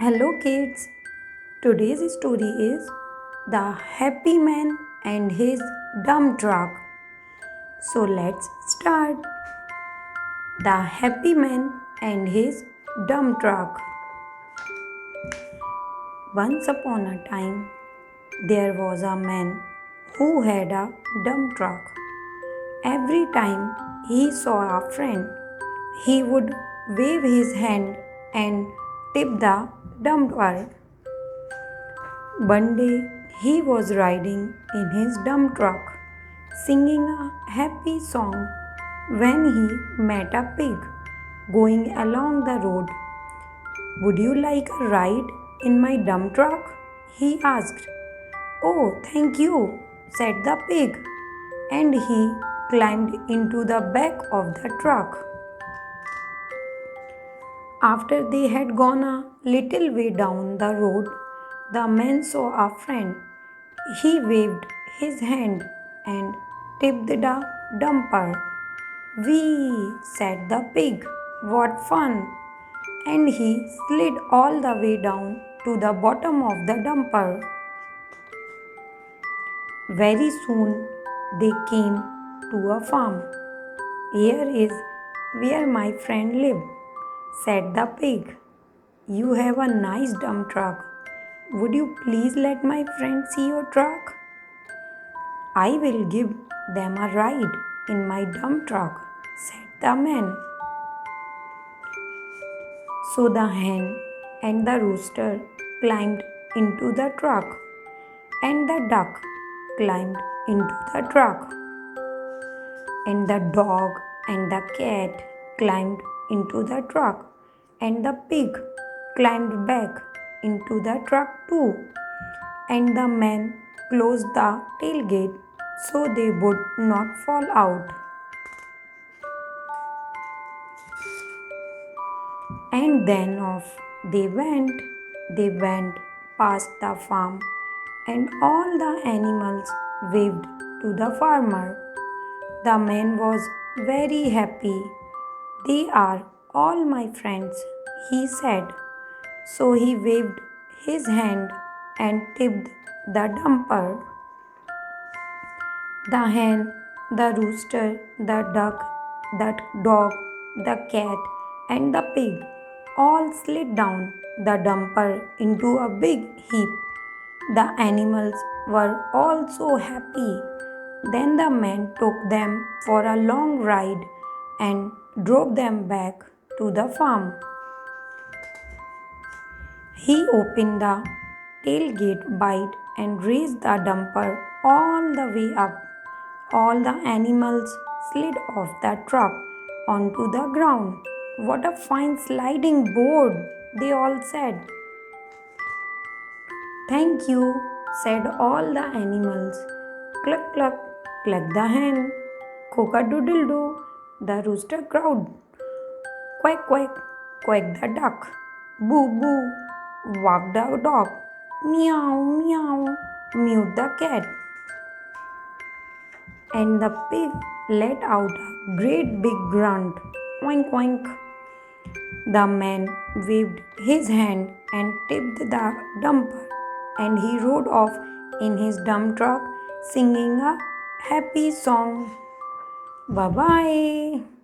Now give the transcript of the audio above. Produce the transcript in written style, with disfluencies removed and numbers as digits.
Hello kids, today's story is The Happy Man and His Dump Truck. So let's start. The Happy Man and His Dump Truck. Once upon a time, there was a man who had a dump truck. Every time he saw a friend, he would wave his hand and tip the dumper. One day he was riding in his dump truck, singing a happy song when he met a pig going along the road. Would you like a ride in my dump truck? He asked. Oh, thank you, said the pig, and he climbed into the back of the truck. After they had gone a little way down the road, the man saw a friend. He waved his hand and tipped the dumper. Wee, said the pig, what fun! And he slid all the way down to the bottom of the dumper. Very soon they came to a farm. Here is where my friend lived, said the pig. You have a nice dump truck. Would you please let my friend see your truck? I will give them a ride in my dump truck, said the man. So the hen and the rooster climbed into the truck, and the duck climbed into the truck, and the dog and the cat climbed into the truck, and the pig climbed back into the truck too, and the man closed the tailgate so they would not fall out. And then off they went. They went past the farm, and all the animals waved to the farmer. The man was very happy. They are all my friends, he said. So he waved his hand and tipped the dumper. The hen, the rooster, the duck, the dog, the cat, and the pig all slid down the dumper into a big heap. The animals were all so happy. Then the man took them for a long ride and drove them back to the farm. He opened the tailgate wide and raised the dumper all the way up. All the animals slid off the truck onto the ground. What a fine sliding board, they all said. Thank you, said all the animals. Cluck, cluck, clucked the hen. Cock-a-doodle-doo, the rooster crowed. Quack, quack, quacked the duck. Boo, boo, walked the dog. Meow, meow, mewed the cat. And the pig let out a great big grunt. Oink, oink. The man waved his hand and tipped the dumper, and he rode off in his dump truck singing a happy song. Bye bye.